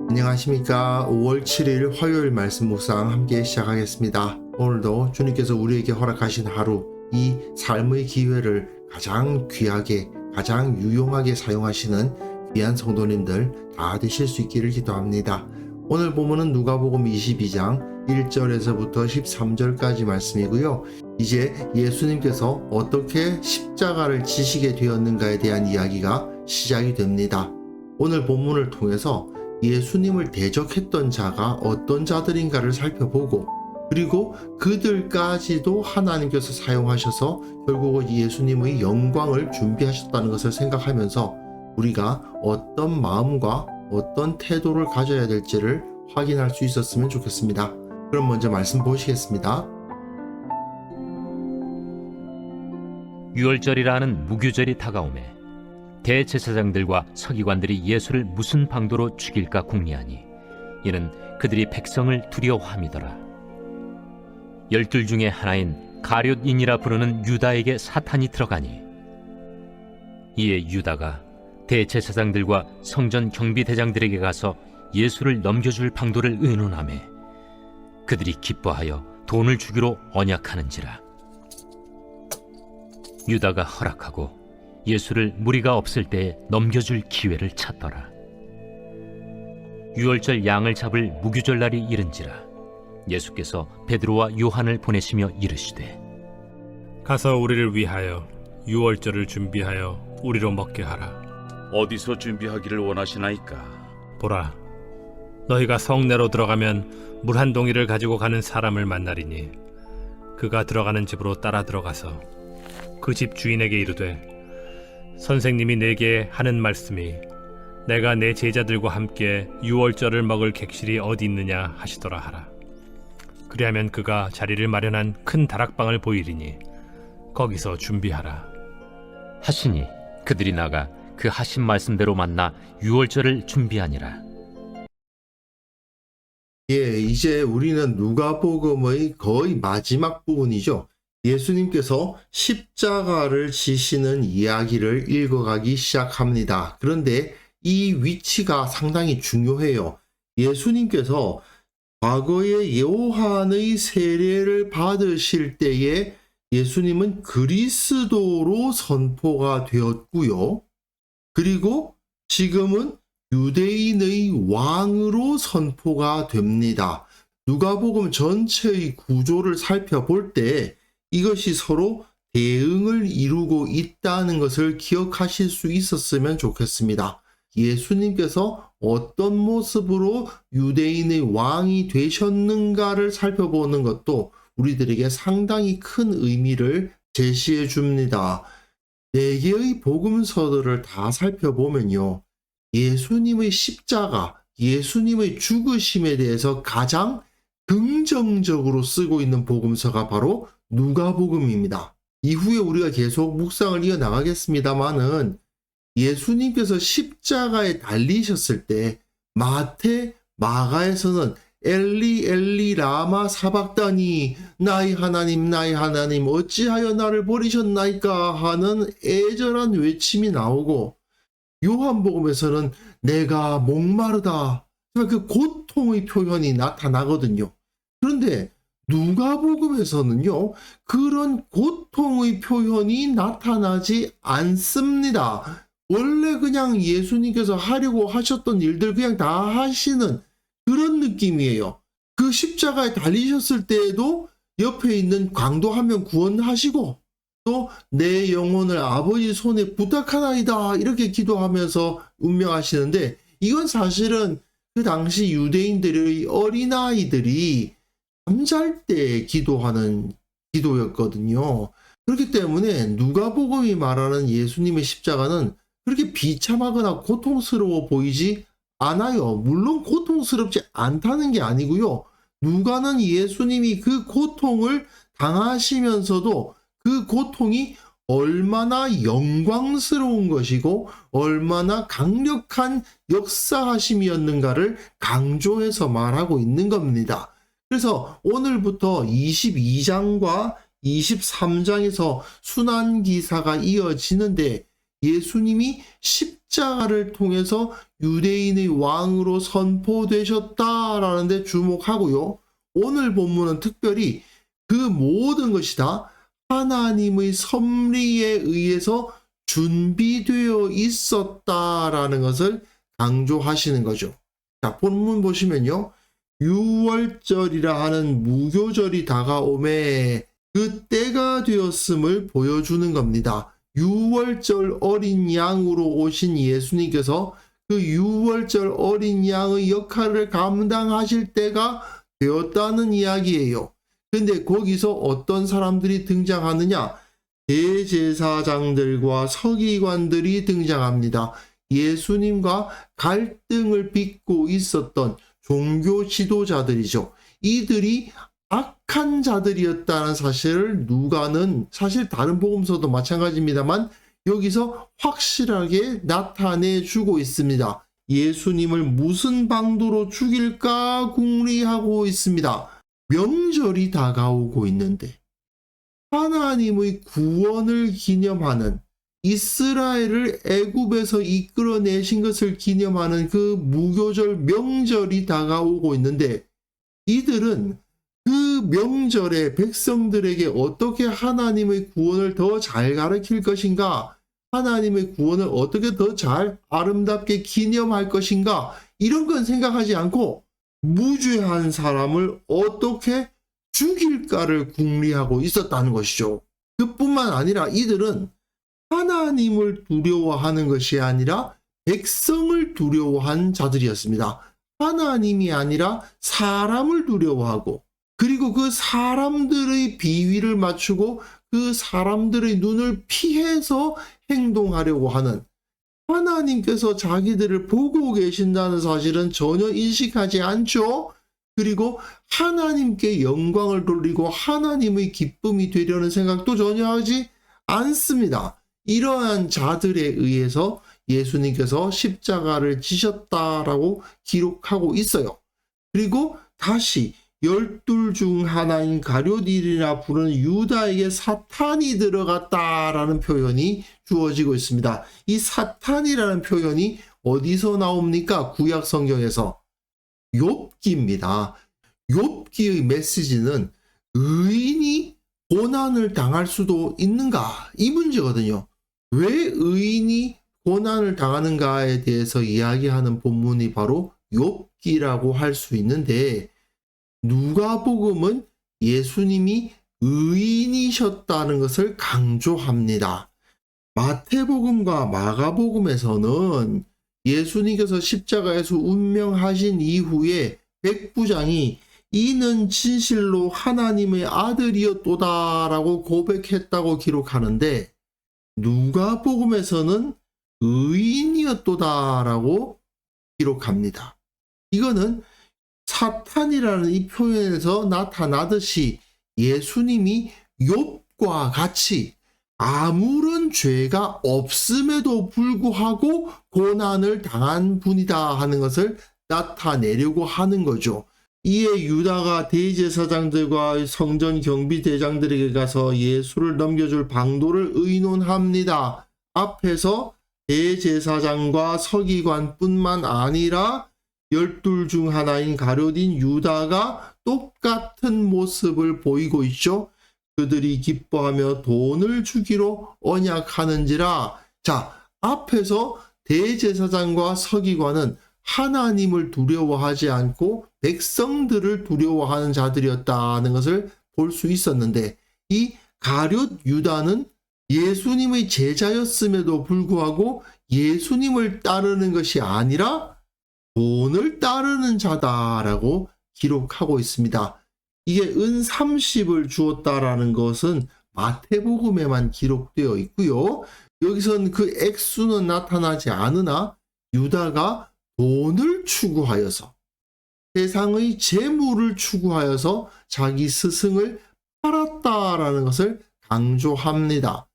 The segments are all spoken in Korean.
안녕하십니까. 5월 7일 화요일 말씀 묵상 함께 시작하겠습니다. 오늘도 주님께서 우리에게 허락하신 하루, 이 삶의 기회를 가장 귀하게, 가장 유용하게 사용하시는 귀한 성도님들 다 되실 수 있기를 기도합니다. 오늘 본문은 누가복음 22장 1절에서부터 13절까지 말씀이고요. 이제 예수님께서 어떻게 십자가를 지시게 되었는가에 대한 이야기가 시작이 됩니다. 오늘 본문을 통해서 예수님을 대적했던 자가 어떤 자들인가를 살펴보고, 그리고 그들까지도 하나님께서 사용하셔서 결국은 예수님의 영광을 준비하셨다는 것을 생각하면서 우리가 어떤 마음과 어떤 태도를 가져야 될지를 확인할 수 있었으면 좋겠습니다. 그럼 먼저 말씀 보시겠습니다. 유월절이라는 무교절이 다가오매 대제사장들과 서기관들이 예수를 무슨 방도로 죽일까 궁리하니 이는 그들이 백성을 두려워함이더라. 12 중에 하나인 가룟인이라 부르는 유다에게 사탄이 들어가니 이에 유다가 대제사장들과 성전 경비대장들에게 가서 예수를 넘겨줄 방도를 의논하매 그들이 기뻐하여 돈을 주기로 언약하는지라. 유다가 허락하고 예수를 무리가 없을 때에 넘겨줄 기회를 찾더라. 유월절 양을 잡을 무교절 날이 이른지라. 예수께서 베드로와 요한을 보내시며 이르시되 가서 우리를 위하여 유월절을 준비하여 우리로 먹게 하라. 어디서 준비하기를 원하시나이까? 보라, 너희가 성내로 들어가면 물 한 동이를 가지고 가는 사람을 만나리니 그가 들어가는 집으로 따라 들어가서 그 집 주인에게 이르되 선생님이 내게 하는 말씀이 내가 내 제자들과 함께 유월절을 먹을 객실이 어디 있느냐 하시더라 하라. 그리하면 그가 자리를 마련한 큰 다락방을 보이리니 거기서 준비하라 하시니 그들이 나가 그 하신 말씀대로 만나 유월절을 준비하니라. 이제 우리는 누가복음의 거의 마지막 부분이죠. 예수님께서 십자가를 지시는 이야기를 읽어가기 시작합니다. 그런데 이 위치가 상당히 중요해요. 예수님께서 과거에 요한의 세례를 받으실 때에 예수님은 그리스도로 선포가 되었고요. 그리고 지금은 유대인의 왕으로 선포가 됩니다. 누가복음 전체의 구조를 살펴볼 때 이것이 서로 대응을 이루고 있다는 것을 기억하실 수 있었으면 좋겠습니다. 예수님께서 어떤 모습으로 유대인의 왕이 되셨는가를 살펴보는 것도 우리들에게 상당히 큰 의미를 제시해 줍니다. 4개의 복음서들을 다 살펴보면요, 예수님의 십자가, 예수님의 죽으심에 대해서 가장 긍정적으로 쓰고 있는 복음서가 바로 누가복음입니다. 이후에 우리가 계속 묵상을 이어나가겠습니다만은 예수님께서 십자가에 달리셨을 때 마태, 마가에서는 엘리 엘리 라마 사박다니 나의 하나님 어찌하여 나를 버리셨나이까 하는 애절한 외침이 나오고, 요한복음에서는 내가 목마르다, 그 고통의 표현이 나타나거든요. 그런데 누가복음에서는요, 그런 고통의 표현이 나타나지 않습니다. 원래 그냥 예수님께서 하려고 하셨던 일들 그냥 다 하시는 그런 느낌이에요. 그 십자가에 달리셨을 때에도 옆에 있는 강도 한 명 구원하시고, 또 내 영혼을 아버지 손에 부탁하나이다 이렇게 기도하면서 운명하시는데, 이건 사실은 그 당시 유대인들의 어린아이들이 잠잘 때 기도하는 기도였거든요. 그렇기 때문에 누가복음이 말하는 예수님의 십자가는 그렇게 비참하거나 고통스러워 보이지 않아요. 물론 고통스럽지 않다는 게 아니고요. 누가는 예수님이 그 고통을 당하시면서도 그 고통이 얼마나 영광스러운 것이고 얼마나 강력한 역사하심이었는가를 강조해서 말하고 있는 겁니다. 그래서 오늘부터 22장과 23장에서 순환기사가 이어지는데 예수님이 십자가를 통해서 유대인의 왕으로 선포되셨다라는 데 주목하고요. 오늘 본문은 특별히 그 모든 것이 다 하나님의 섭리에 의해서 준비되어 있었다라는 것을 강조하시는 거죠. 자, 본문 보시면요. 6월절이라 하는 무교절이 다가오매 그 때가 되었음을 보여주는 겁니다. 6월절 어린 양으로 오신 예수님께서 그 6월절 어린 양의 역할을 감당하실 때가 되었다는 이야기예요. 근데 거기서 어떤 사람들이 등장하느냐? 대제사장들과 서기관들이 등장합니다. 예수님과 갈등을 빚고 있었던 종교 지도자들이죠. 이들이 악한 자들이었다는 사실을 누가는 사실 다른 복음서도 마찬가지입니다만 여기서 확실하게 나타내 주고 있습니다. 예수님을 무슨 방도로 죽일까 궁리하고 있습니다. 명절이 다가오고 있는데 하나님의 구원을 기념하는 이스라엘을 애굽에서 이끌어내신 것을 기념하는 그 무교절 명절이 다가오고 있는데 이들은 그 명절에 백성들에게 어떻게 하나님의 구원을 더 잘 가르칠 것인가, 하나님의 구원을 어떻게 더 잘 아름답게 기념할 것인가, 이런 건 생각하지 않고 무죄한 사람을 어떻게 죽일까를 궁리하고 있었다는 것이죠. 그뿐만 아니라 이들은 하나님을 두려워하는 것이 아니라 백성을 두려워한 자들이었습니다. 하나님이 아니라 사람을 두려워하고 그리고 그 사람들의 비위를 맞추고 그 사람들의 눈을 피해서 행동하려고 하는, 하나님께서 자기들을 보고 계신다는 사실은 전혀 인식하지 않죠. 그리고 하나님께 영광을 돌리고 하나님의 기쁨이 되려는 생각도 전혀 하지 않습니다. 이러한 자들에 의해서 예수님께서 십자가를 지셨다라고 기록하고 있어요. 그리고 다시 12 중 하나인 가룟일이라 부르는 유다에게 사탄이 들어갔다라는 표현이 주어지고 있습니다. 이 사탄이라는 표현이 어디서 나옵니까? 구약 성경에서 욥기입니다. 욥기의 메시지는 의인이 고난을 당할 수도 있는가? 이 문제거든요. 왜 의인이 고난을 당하는가에 대해서 이야기하는 본문이 바로 욥기라고 할 수 있는데 누가복음은 예수님이 의인이셨다는 것을 강조합니다. 마태복음과 마가복음에서는 예수님께서 십자가에서 운명하신 이후에 백부장이 이는 진실로 하나님의 아들이었도다라고 고백했다고 기록하는데 누가복음에서는 의인이었도다라고 기록합니다. 이거는 사탄이라는 이 표현에서 나타나듯이 예수님이 욥과 같이 아무런 죄가 없음에도 불구하고 고난을 당한 분이다 하는 것을 나타내려고 하는 거죠. 이에 유다가 대제사장들과 성전 경비대장들에게 가서 예수를 넘겨줄 방도를 의논합니다. 앞에서 대제사장과 서기관뿐만 아니라 12 중 하나인 가룟인 유다가 똑같은 모습을 보이고 있죠. 그들이 기뻐하며 돈을 주기로 언약하는지라. 자, 앞에서 대제사장과 서기관은 하나님을 두려워하지 않고 백성들을 두려워하는 자들이었다는 것을 볼 수 있었는데 이 가룟 유다는 예수님의 제자였음에도 불구하고 예수님을 따르는 것이 아니라 돈을 따르는 자다라고 기록하고 있습니다. 이게 은 30을 주었다라는 것은 마태복음에만 기록되어 있고요. 여기선 그 액수는 나타나지 않으나 유다가 돈을 추구하여서 세상의 재물을 추구하여서 자기 스승을 팔았다라는 것을 강조합니다.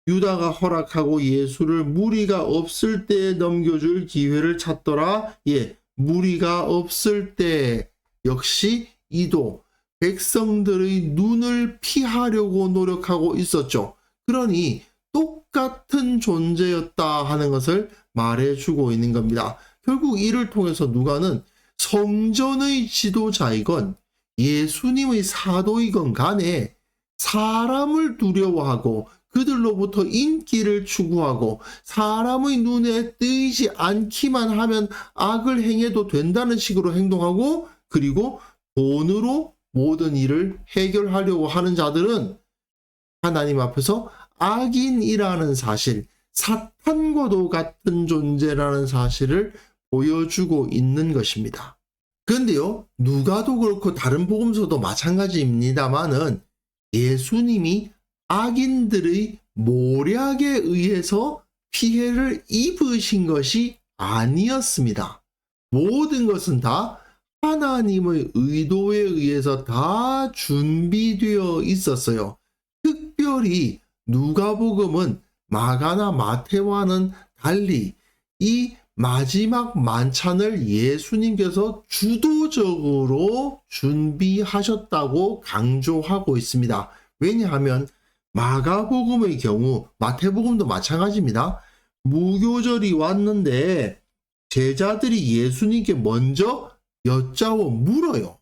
유다가 허락하고 예수를 무리가 없을 때에 넘겨줄 기회를 찾더라. 예, 무리가 없을 때 역시 이도 백성들의 눈을 피하려고 노력하고 있었죠. 그러니 똑같은 존재였다 하는 것을 말해주고 있는 겁니다. 결국 이를 통해서 누가는 성전의 지도자이건 예수님의 사도이건 간에 사람을 두려워하고 그들로부터 인기를 추구하고 사람의 눈에 띄지 않기만 하면 악을 행해도 된다는 식으로 행동하고, 그리고 돈으로 모든 일을 해결하려고 하는 자들은 하나님 앞에서 악인이라는 사실, 사탄과도 같은 존재라는 사실을 보여주고 있는 것입니다. 그런데요, 누가도 그렇고 다른 복음서도 마찬가지입니다만은 예수님이 악인들의 모략에 의해서 피해를 입으신 것이 아니었습니다. 모든 것은 다 하나님의 의도에 의해서 다 준비되어 있었어요. 특별히 누가복음은 마가나 마태와는 달리 이 마지막 만찬을 예수님께서 주도적으로 준비하셨다고 강조하고 있습니다. 왜냐하면 마가복음의 경우, 마태복음도 마찬가지입니다. 무교절이 왔는데 제자들이 예수님께 먼저 여짜워 물어요.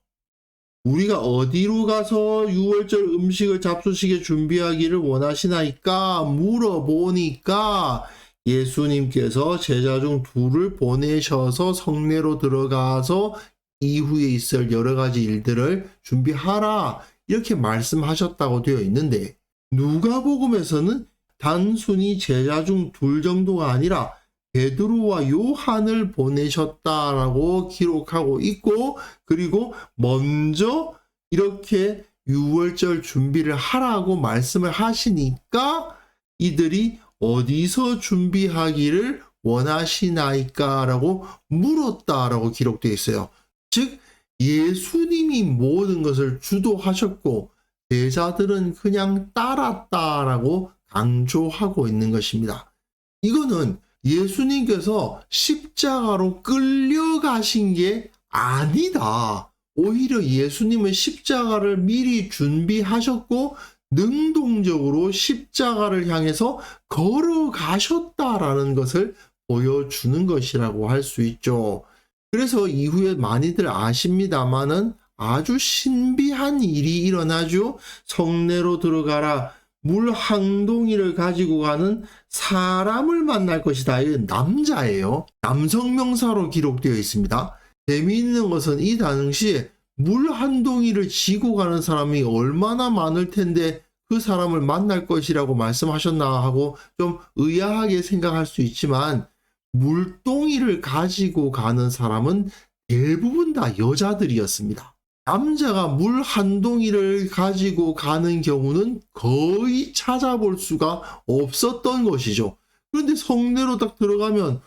우리가 어디로 가서 유월절 음식을 잡수시게 준비하기를 원하시나이까 물어보니까 예수님께서 제자 중 둘을 보내셔서 성내로 들어가서 이후에 있을 여러 가지 일들을 준비하라, 이렇게 말씀하셨다고 되어 있는데, 누가복음에서는 단순히 제자 중 둘 정도가 아니라 베드로와 요한을 보내셨다라고 기록하고 있고, 그리고 먼저 이렇게 유월절 준비를 하라고 말씀을 하시니까 이들이 어디서 준비하기를 원하시나이까 라고 물었다라고 기록되어 있어요. 즉 예수님이 모든 것을 주도하셨고 제자들은 그냥 따랐다라고 강조하고 있는 것입니다. 이거는 예수님께서 십자가로 끌려가신 게 아니다. 오히려 예수님은 십자가를 미리 준비하셨고 능동적으로 십자가를 향해서 걸어가셨다라는 것을 보여주는 것이라고 할 수 있죠. 그래서 이후에 많이들 아십니다마는 아주 신비한 일이 일어나죠. 성내로 들어가라. 물 한 동이를 가지고 가는 사람을 만날 것이다. 이건 남자예요. 남성 명사로 기록되어 있습니다. 재미있는 것은 이 당시에 물 한 동이를 지고 가는 사람이 얼마나 많을 텐데 그 사람을 만날 것이라고 말씀하셨나 하고 좀 의아하게 생각할 수 있지만, 물동이를 가지고 가는 사람은 대부분 다 여자들이었습니다. 남자가 물 한 동이를 가지고 가는 경우는 거의 찾아볼 수가 없었던 것이죠. 그런데 성내로 딱 들어가면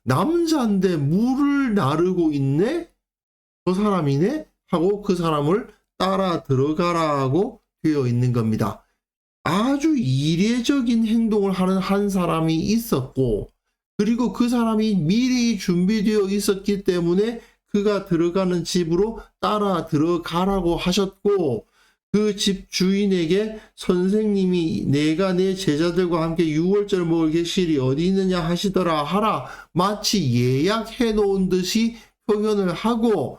남자인데 물을 나르고 있네? 저 사람이네? 하고 그 사람을 따라 들어가라고 되어 있는 겁니다. 아주 이례적인 행동을 하는 한 사람이 있었고, 그리고 그 사람이 미리 준비되어 있었기 때문에 그가 들어가는 집으로 따라 들어가라고 하셨고, 그 집 주인에게 선생님이 내가 내 제자들과 함께 유월절 먹을 계실이 어디 있느냐 하시더라 하라, 마치 예약해 놓은 듯이 표현을 하고,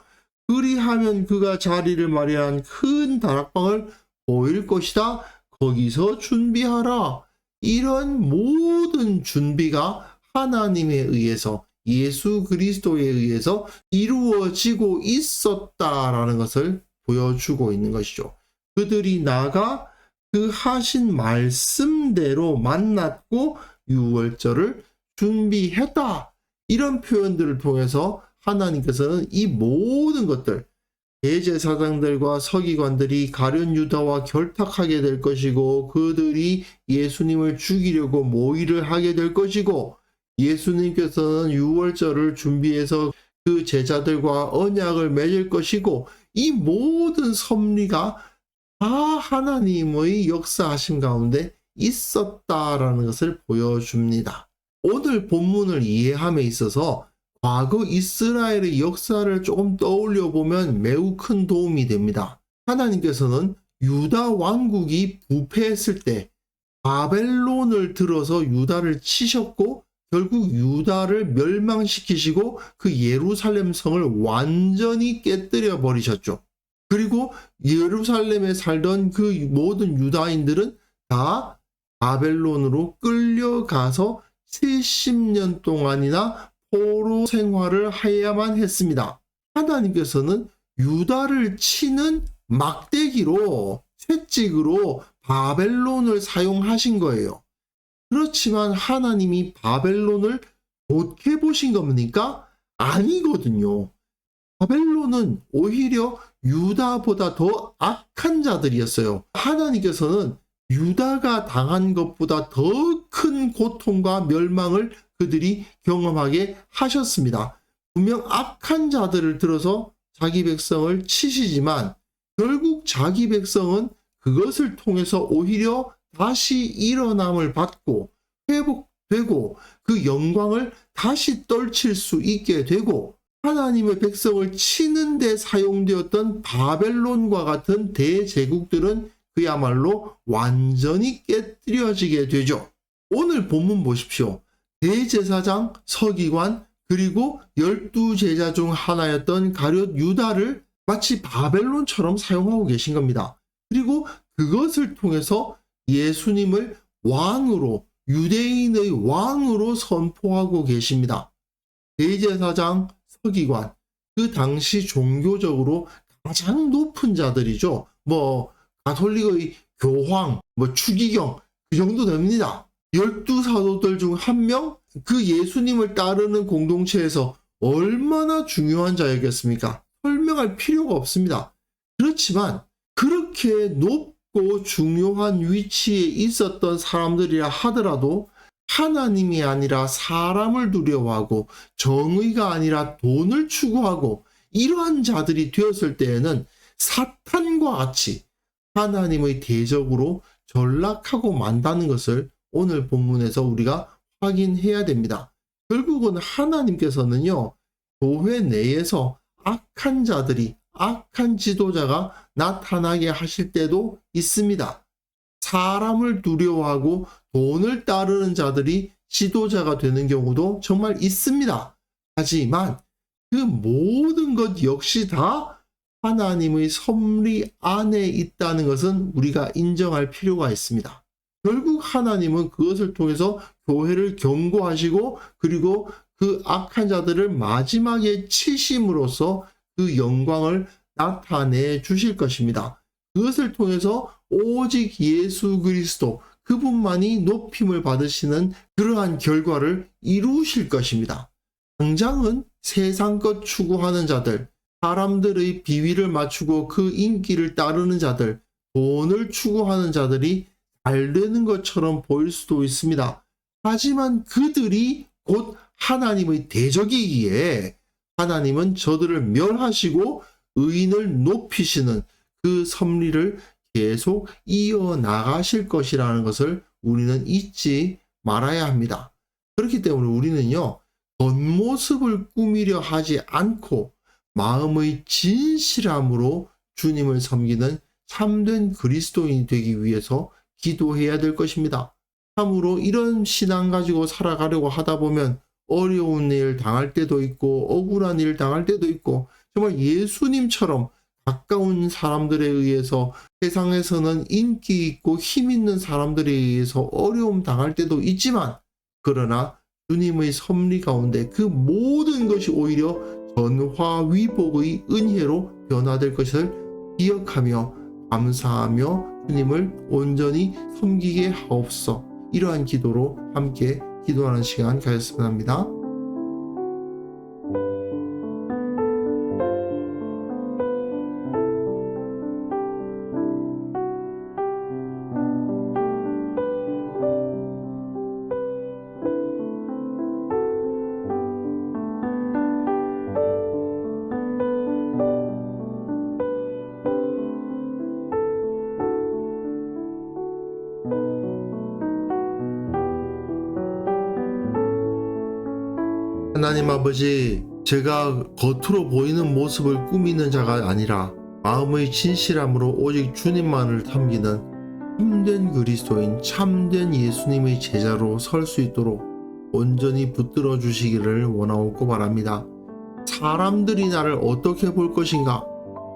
그리하면 그가 자리를 마련한 큰 다락방을 보일 것이다. 거기서 준비하라. 이런 모든 준비가 하나님에 의해서, 예수 그리스도에 의해서 이루어지고 있었다라는 것을 보여주고 있는 것이죠. 그들이 나가 그 하신 말씀대로 만났고 유월절을 준비했다. 이런 표현들을 통해서 하나님께서는 이 모든 것들, 대제사장들과 서기관들이 가룟 유다와 결탁하게 될 것이고, 그들이 예수님을 죽이려고 모의를 하게 될 것이고, 예수님께서는 유월절을 준비해서 그 제자들과 언약을 맺을 것이고, 이 모든 섭리가 다 하나님의 역사하심 가운데 있었다라는 것을 보여줍니다. 오늘 본문을 이해함에 있어서 과거 이스라엘의 역사를 조금 떠올려 보면 매우 큰 도움이 됩니다. 하나님께서는 유다 왕국이 부패했을 때 바벨론을 들어서 유다를 치셨고 결국 유다를 멸망시키시고 그 예루살렘 성을 완전히 깨뜨려 버리셨죠. 그리고 예루살렘에 살던 그 모든 유다인들은 다 바벨론으로 끌려가서 70년 동안이나 포로 생활을 해야만 했습니다. 하나님께서는 유다를 치는 막대기로, 채찍으로 바벨론을 사용하신 거예요. 그렇지만 하나님이 바벨론을 좋게 보신 겁니까? 아니거든요. 바벨론은 오히려 유다보다 더 악한 자들이었어요. 하나님께서는 유다가 당한 것보다 더 큰 고통과 멸망을 그들이 경험하게 하셨습니다. 분명 악한 자들을 들어서 자기 백성을 치시지만 결국 자기 백성은 그것을 통해서 오히려 다시 일어남을 받고 회복되고 그 영광을 다시 떨칠 수 있게 되고 하나님의 백성을 치는 데 사용되었던 바벨론과 같은 대제국들은 그야말로 완전히 깨뜨려지게 되죠. 오늘 본문 보십시오. 대제사장 서기관 그리고 12제자 중 하나였던 가룟 유다를 마치 바벨론처럼 사용하고 계신 겁니다. 그리고 그것을 통해서 예수님을 왕으로, 유대인의 왕으로 선포하고 계십니다. 대제사장, 서기관, 그 당시 종교적으로 가장 높은 자들이죠. 가톨릭의 교황, 추기경, 그 정도 됩니다. 12사도들 중 한 명, 그 예수님을 따르는 공동체에서 얼마나 중요한 자였겠습니까? 설명할 필요가 없습니다. 그렇지만 그렇게 높고 중요한 위치에 있었던 사람들이라 하더라도 하나님이 아니라 사람을 두려워하고 정의가 아니라 돈을 추구하고 이러한 자들이 되었을 때에는 사탄과 같이 하나님의 대적으로 전락하고 만다는 것을 오늘 본문에서 우리가 확인해야 됩니다. 결국은 하나님께서는요, 교회 내에서 악한 자들이, 악한 지도자가 나타나게 하실 때도 있습니다. 사람을 두려워하고 돈을 따르는 자들이 지도자가 되는 경우도 정말 있습니다. 하지만 그 모든 것 역시 다 하나님의 섭리 안에 있다는 것은 우리가 인정할 필요가 있습니다. 결국 하나님은 그것을 통해서 교회를 경고하시고 그리고 그 악한 자들을 마지막에 치심으로써 그 영광을 나타내 주실 것입니다. 그것을 통해서 오직 예수 그리스도 그분만이 높임을 받으시는 그러한 결과를 이루실 것입니다. 당장은 세상 것 추구하는 자들, 사람들의 비위를 맞추고 그 인기를 따르는 자들, 돈을 추구하는 자들이 잘 되는 것처럼 보일 수도 있습니다. 하지만 그들이 곧 하나님의 대적이기에 하나님은 저들을 멸하시고 의인을 높이시는 그 섭리를 계속 이어나가실 것이라는 것을 우리는 잊지 말아야 합니다. 그렇기 때문에 우리는요, 겉모습을 꾸미려 하지 않고 마음의 진실함으로 주님을 섬기는 참된 그리스도인이 되기 위해서 기도해야 될 것입니다. 참으로 이런 신앙 가지고 살아가려고 하다 보면 어려운 일 당할 때도 있고 억울한 일 당할 때도 있고 정말 예수님처럼 가까운 사람들에 의해서 세상에서는 인기 있고 힘 있는 사람들에 의해서 어려움 당할 때도 있지만 그러나 주님의 섭리 가운데 그 모든 것이 오히려 전화위복의 은혜로 변화될 것을 기억하며 감사하며 주님을 온전히 섬기게 하옵소서. 이러한 기도로 함께 기도하는 시간 가졌으면 합니다. 하나님 아버지, 제가 겉으로 보이는 모습을 꾸미는 자가 아니라 마음의 진실함으로 오직 주님만을 섬기는 참된 그리스도인, 참된 예수님의 제자로 설 수 있도록 온전히 붙들어 주시기를 원하옵고 바랍니다. 사람들이 나를 어떻게 볼 것인가,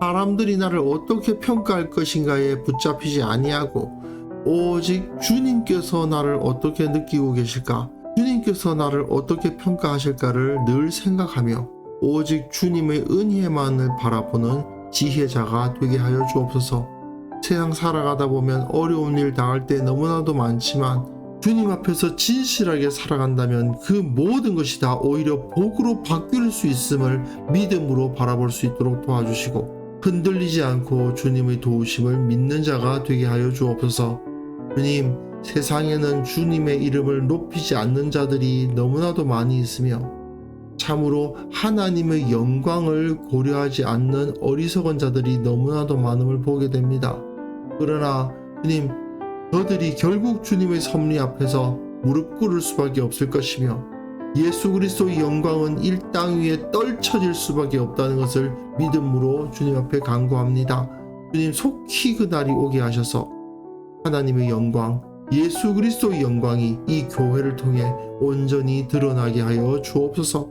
사람들이 나를 어떻게 평가할 것인가에 붙잡히지 아니하고 오직 주님께서 나를 어떻게 느끼고 계실까, 주님께서 나를 어떻게 평가하실까를 늘 생각하며 오직 주님의 은혜만을 바라보는 지혜자가 되게 하여 주옵소서. 세상 살아가다 보면 어려운 일 당할 때 너무나도 많지만 주님 앞에서 진실하게 살아간다면 그 모든 것이 다 오히려 복으로 바뀔 수 있음을 믿음으로 바라볼 수 있도록 도와주시고 흔들리지 않고 주님의 도우심을 믿는 자가 되게 하여 주옵소서. 주님, 세상에는 주님의 이름을 높이지 않는 자들이 너무나도 많이 있으며 참으로 하나님의 영광을 고려하지 않는 어리석은 자들이 너무나도 많음을 보게 됩니다. 그러나 주님, 저들이 결국 주님의 섭리 앞에서 무릎 꿇을 수밖에 없을 것이며 예수 그리스도의 영광은 이 땅 위에 떨쳐질 수밖에 없다는 것을 믿음으로 주님 앞에 간구합니다. 주님, 속히 그날이 오게 하셔서 하나님의 영광, 예수 그리스도의 영광이 이 교회를 통해 온전히 드러나게 하여 주옵소서.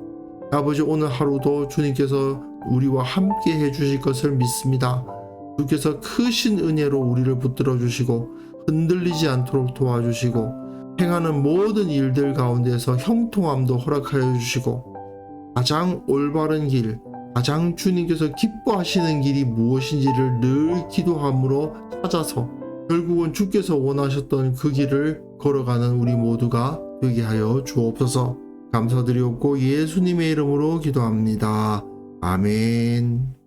아버지, 오늘 하루도 주님께서 우리와 함께 해주실 것을 믿습니다. 주께서 크신 은혜로 우리를 붙들어 주시고 흔들리지 않도록 도와주시고 행하는 모든 일들 가운데서 형통함도 허락하여 주시고 가장 올바른 길, 가장 주님께서 기뻐하시는 길이 무엇인지를 늘 기도함으로 찾아서 결국은 주께서 원하셨던 그 길을 걸어가는 우리 모두가 되게 하여 주옵소서. 감사드리옵고 예수님의 이름으로 기도합니다. 아멘.